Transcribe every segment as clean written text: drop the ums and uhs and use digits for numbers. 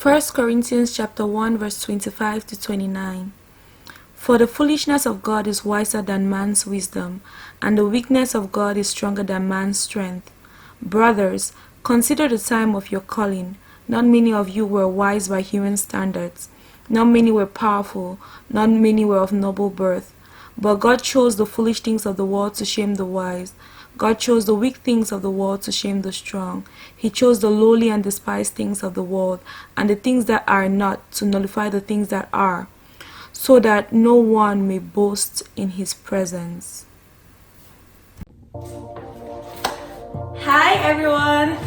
1 Corinthians chapter 1 verse 25 to 29. For the foolishness of God is wiser than man's wisdom, and the weakness of God is stronger than man's strength. Brothers, consider the time of your calling. Not many of you were wise by human standards. Not many were powerful. Not many were of noble birth. But God chose the foolish things of the world to shame the wise. God chose the weak things of the world to shame the strong. He chose the lowly and despised things of the world, and the things that are not, to nullify the things that are, so that no one may boast in his presence. Hi everyone!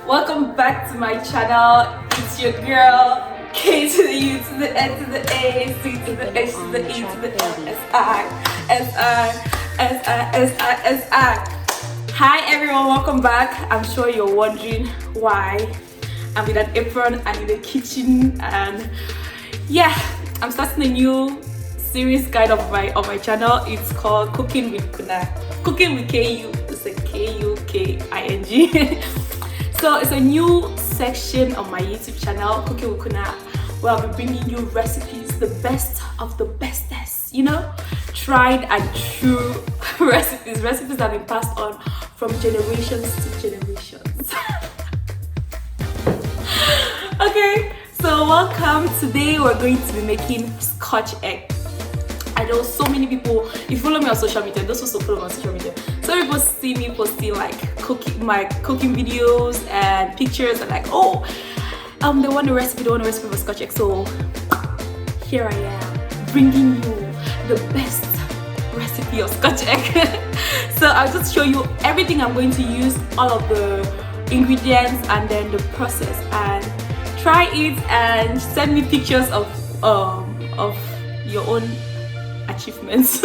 Welcome back to my channel. It's your girl, K to the U to the N to the A, C to the H to the E to the S-I. Hi everyone, welcome back. I'm sure you're wondering why I'm in an apron and in the kitchen, and yeah, I'm starting a new series guide of my channel. It's called Cooking with Kuna. Cooking with KU. It's a KUKING. So it's a new section on my YouTube channel, Cooking with Kuna, where I'll be bringing you recipes, the best of the bestest, you know, tried and true recipes that have been passed on from generations to generations. Okay, so welcome. Today we're going to be making Scotch egg. I know so many people, if you follow me on social media, those also follow me on social media, some people see me posting like my cooking videos and pictures and like, oh, they want a recipe for Scotch egg. So here I am bringing you the best recipe of Scotch egg. So I'll just show you everything I'm going to use, all of the ingredients and then the process, and try it and send me pictures of your own achievements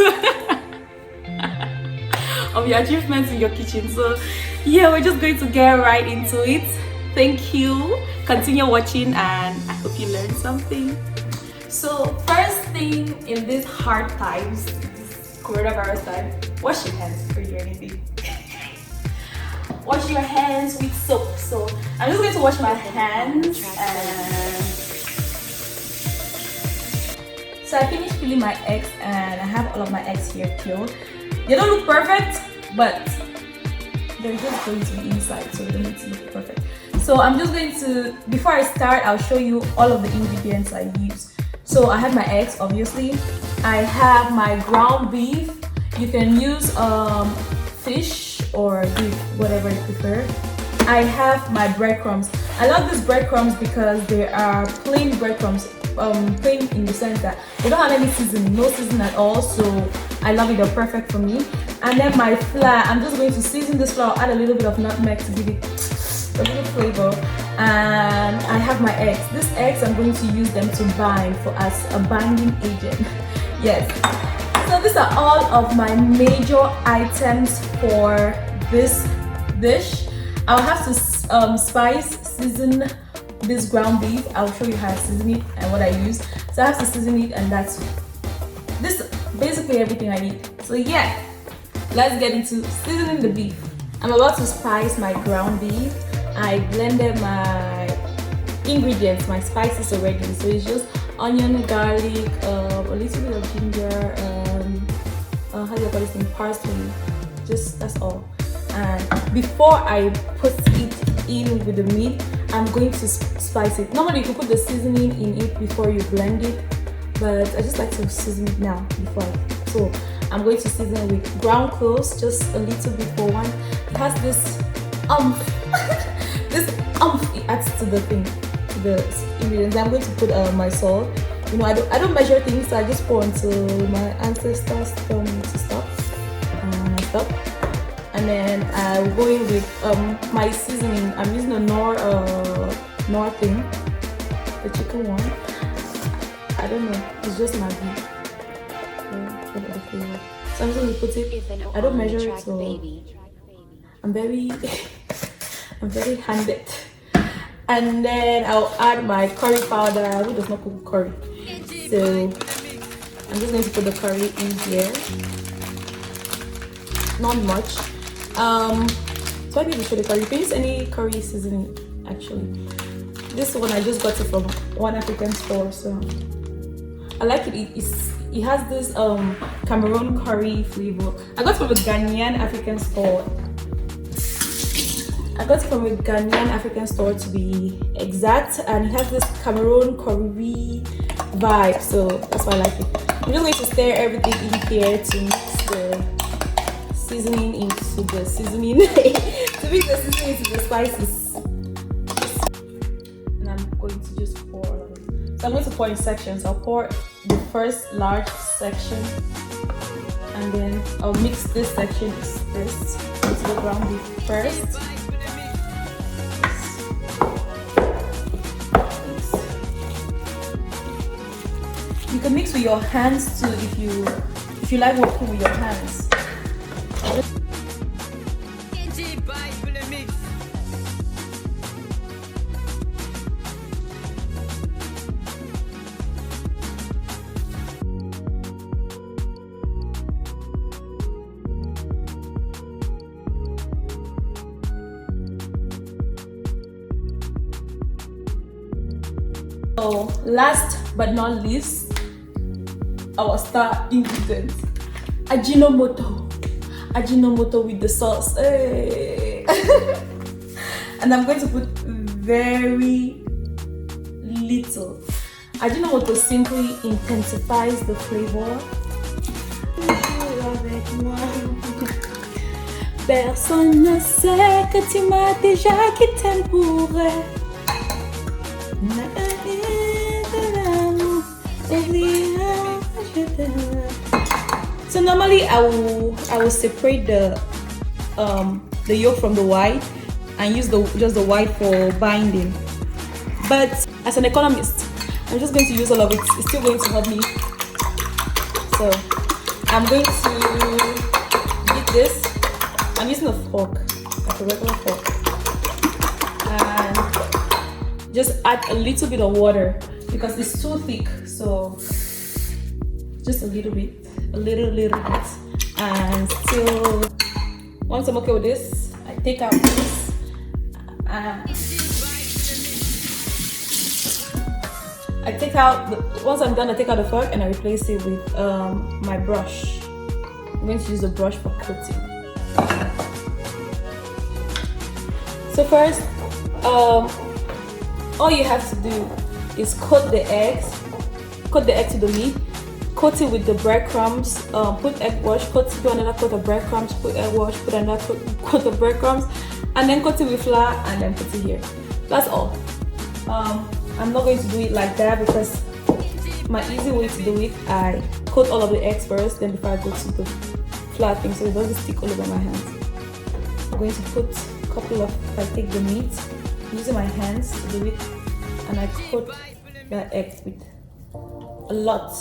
of your achievements in your kitchen. So yeah, we're just going to get right into it. Thank you, continue watching, and I hope you learned something. So first thing in these hard times, this coronavirus time, wash your hands before you do anything. Wash your hands with soap. So I'm just going to wash my hands, and so I finished peeling my eggs, and I have all of my eggs here peeled. They don't look perfect, but they're just going to be inside, so they don't need to look perfect. So I'm just going to, before I start, I'll show you all of the ingredients I use. So I have my eggs, obviously. I have my ground beef. You can use fish or beef, whatever you prefer. I have my breadcrumbs. I love these breadcrumbs because they are plain breadcrumbs. Plain in the sense that they don't have any seasoning, no seasoning at all, so I love it. They're perfect for me. And then my flour, I'm just going to season this flour, add a little bit of nutmeg to give it a little flavor. And I have my eggs. These eggs, I'm going to use them to bind as a binding agent. Yes. So these are all of my major items for this dish. I'll have to season this ground beef. I'll show you how to season it and what I use. So I have to season it, and that's this basically everything I need. So yeah, let's get into seasoning the beef. I'm about to spice my ground beef. I blended my ingredients, my spices already. So it's just onion, garlic, a little bit of ginger, how do you call this thing? Parsley. Just that's all. And before I put it in with the meat, I'm going to spice it. Normally you could put the seasoning in it before you blend it, but I just like to season it now before. So I'm going to season it with ground cloves, just a little bit for one. It has this this it adds to the thing, to the ingredients. I'm going to put my salt. You know, I don't measure things, so I just pour until my ancestors tell me to stop, and I stop. And then I'm going with my seasoning. I'm using a Knorr thing, the chicken one. I don't know, it's just Maggi. So I'm just going to put it. I don't measure it, so I'm very handed. And then I'll add my curry powder. Who does not cook curry? So I'm just going to put the curry in here. Not much. So I need to show the curry. You can use any curry seasoning actually. This one I just got it from one African store, so I like it. It has this Cameroon curry flavor. I got it from a Ghanaian African store. I got it from a Ghanaian African store to be exact, and it has this Cameroon curry vibe, so that's why I like it. I'm just going to stir everything in here to mix the seasoning into the seasoning to mix the seasoning into the spices. And I'm going to just pour all of it. So I'm going to pour in sections. I'll pour the first large section, and then I'll mix this section into the ground beef first. You can mix with your hands too if you like working with your hands. So last but not least, our star ingredient, Ajinomoto with the sauce. Hey. And I'm going to put very little. Ajinomoto simply intensifies the flavor. Personne ne sait que tu m'as déjà quitté pour elle. So normally I will separate the yolk from the white and use just the white for binding. But as an economist, I'm just going to use all of it. It's still going to help me. So I'm going to beat this. I'm using a fork, like a regular fork, and just add a little bit of water because it's too thick. So just a little bit, and still, once I'm okay with this, I take out this, once I'm done, I take out the fork and I replace it with my brush. I'm going to use the brush for coating. So first, all you have to do is coat the egg to the meat, coat it with the breadcrumbs, put egg wash, do another coat of breadcrumbs, put egg wash, put another coat of breadcrumbs, and then coat it with flour and then put it here. That's all. I'm not going to do it like that because my easy way to do it, I coat all of the eggs first, then before I go to the flour thing so it doesn't stick all over my hands. I'm going to put a couple of, I take the meat, using my hands to do it, and I coat the egg with a lot.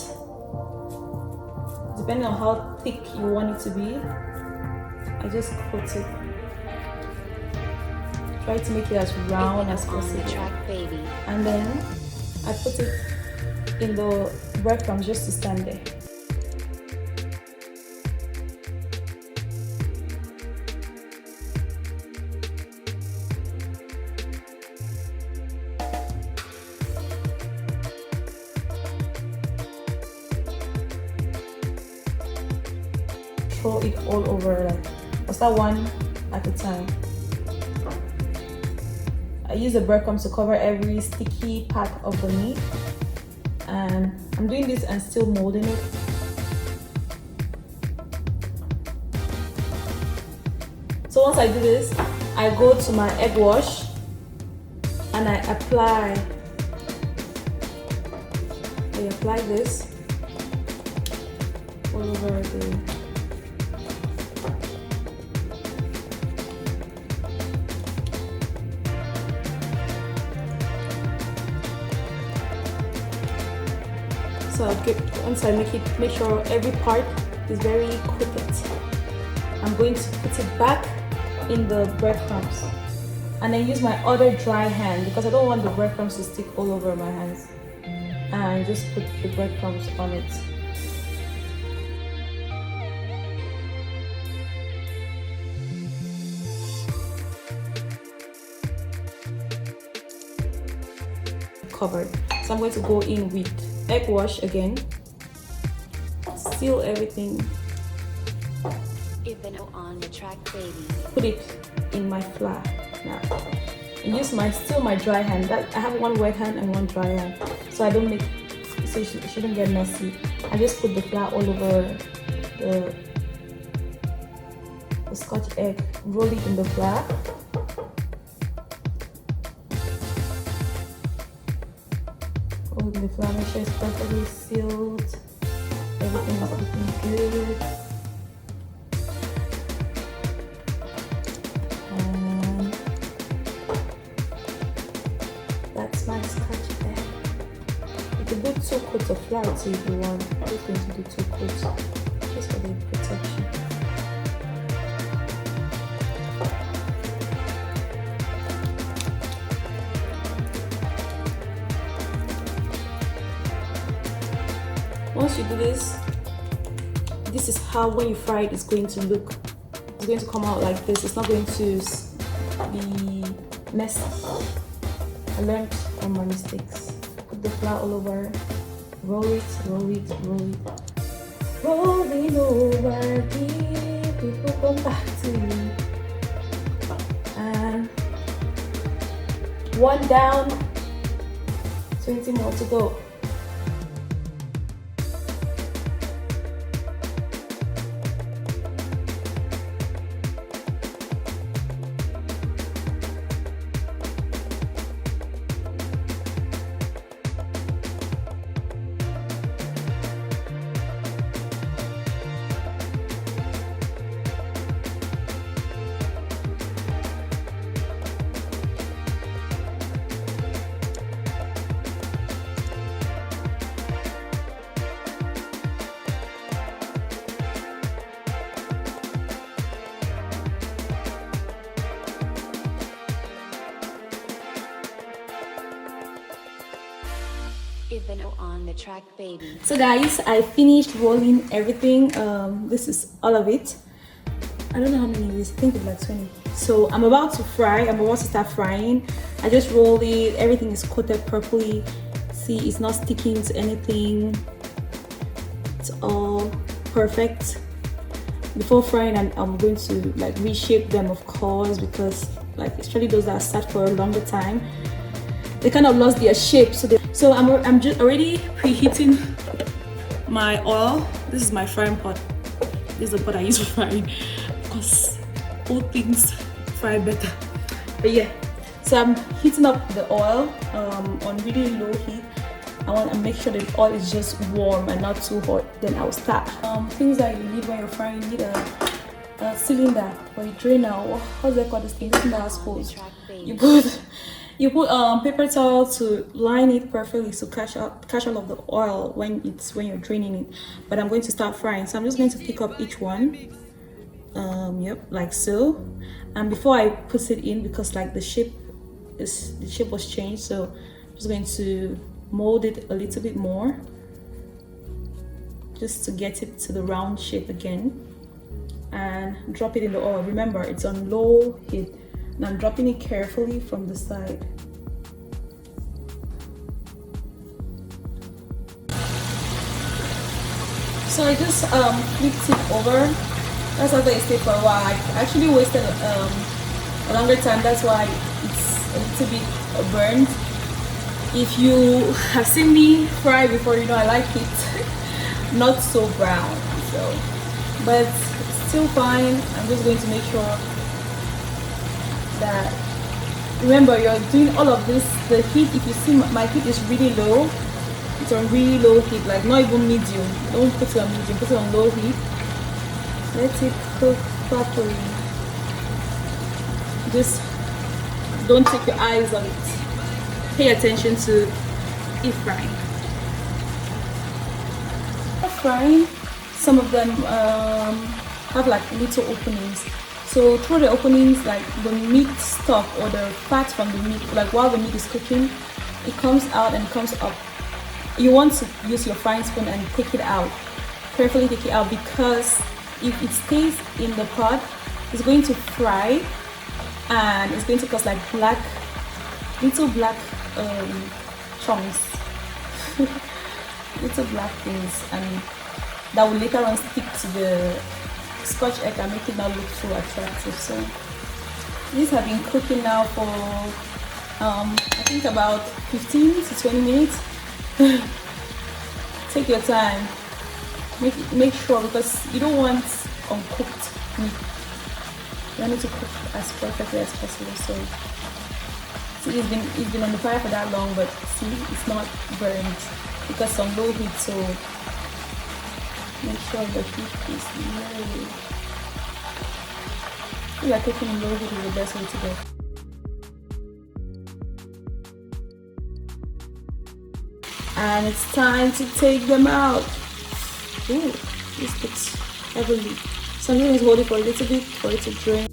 Depending on how thick you want it to be, I just coat it. Try to make it as round as possible. And then I put it in the breadcrumbs just to stand there. Throw it all over, like, I'll start one at a time. I use the breadcrumbs to cover every sticky part of the meat, and I'm doing this and still molding it. So once I do this, I go to my egg wash and I apply this all over the So once I make sure every part is very coated, I'm going to put it back in the breadcrumbs and then use my other dry hand because I don't want the breadcrumbs to stick all over my hands, and just put the breadcrumbs on it. covered. So I'm going to go in with egg wash again. Seal everything. On the track, baby. Put it in my flour now. And use my dry hand. I have one wet hand and one dry hand, so I don't make, so it shouldn't get messy. I just put the flour all over the Scotch egg. Roll it in the flour. Roll it in the flour. Make sure it's perfectly sealed. Everything is looking good. That's my Scotch egg. You can do 2 coats of flour too if you want. I'm just going to do 2 coats just for the protection. Once you do this, this is how when you fry it, it's going to look. It's going to come out like this. It's not going to be messy. I learned from my mistakes. Put the flour all over. Roll it, roll it, roll it. Rolling over, people come back to you. And 1 down, 20 more to go. Even on the track, baby. So guys, I finished rolling everything. This is all of it. I don't know how many it is. I think it's like 20. So I'm about to fry. I'm about to start frying. I just rolled it. Everything is coated properly. See, it's not sticking to anything. It's all perfect. Before frying, I'm going to like reshape them, of course, because like especially those that are sat for a longer time, they kind of lost their shape. So I'm just already preheating my oil. This is my frying pot. This is the pot I use for frying because all things fry better. But yeah, so I'm heating up the oil on really low heat. I want to make sure that the oil is just warm and not too hot. Then I'll start. Things that you need when you're frying, you need a cylinder or a drainer. How's that called? This thing? This thing that has holes. You put paper towel to line it perfectly to catch all of the oil when you're draining it. But I'm going to start frying, so I'm just going to pick up each one. Yep, like so. And before I put it in, because like the shape was changed, so I'm just going to mold it a little bit more, just to get it to the round shape again, and drop it in the oil. Remember, it's on low heat. And I'm dropping it carefully from the side. So I just flipped it over. That's after it stayed for a while. I actually wasted a longer time. That's why it's a little bit burned. If you have seen me fry before, you know I like it not so brown. So, but still fine. I'm just going to make sure that, remember, you're doing all of this. The heat, if you see my heat is really low. It's on really low heat, like not even medium. Don't put it on medium, put it on low heat. Let it cook properly. Just don't take your eyes on it. Pay attention to it frying. Frying, some of them have like little openings. So through the openings, like the meat stuff or the fat from the meat, like while the meat is cooking, it comes out and comes up. You want to use your frying spoon and take it out. Carefully take it out, because if it stays in the pot, it's going to fry and it's going to cause like little black chunks, little black things, and that will later on stick to the Scotch egg and make it not look so attractive. So these have been cooking now for I think about 15 to 20 minutes. Take your time. Make sure, because you don't want uncooked meat. You want it to cook as perfectly as possible. So see, it's been on the fire for that long, but see, it's not burned because on low heat. So make sure the heat is low. If you are cooking in low heat, is the best way to go. And it's time to take them out. Ooh, this looks heavily. So I'm going to hold it for a little bit for it to drain.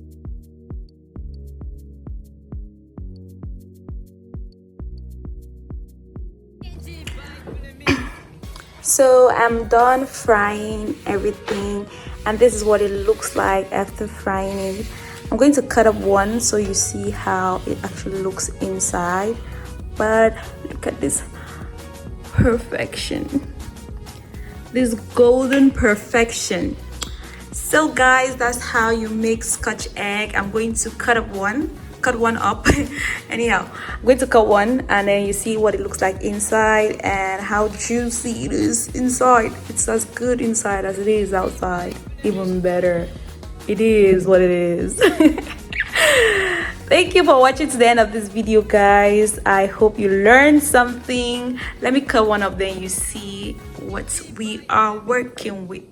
So I'm done frying everything, and this is what it looks like after frying it. I'm going to cut up one so you see how it actually looks inside. But look at this perfection, this golden perfection. So guys, that's how you make Scotch egg. I'm going to cut one up. Anyhow, I'm going to cut one, and then you see what it looks like inside and how juicy it is inside. It's as good inside as it is outside, even better. It is what it is. Thank you for watching to the end of this video, guys. I hope you learned something. Let me cut one up, then you see what we are working with.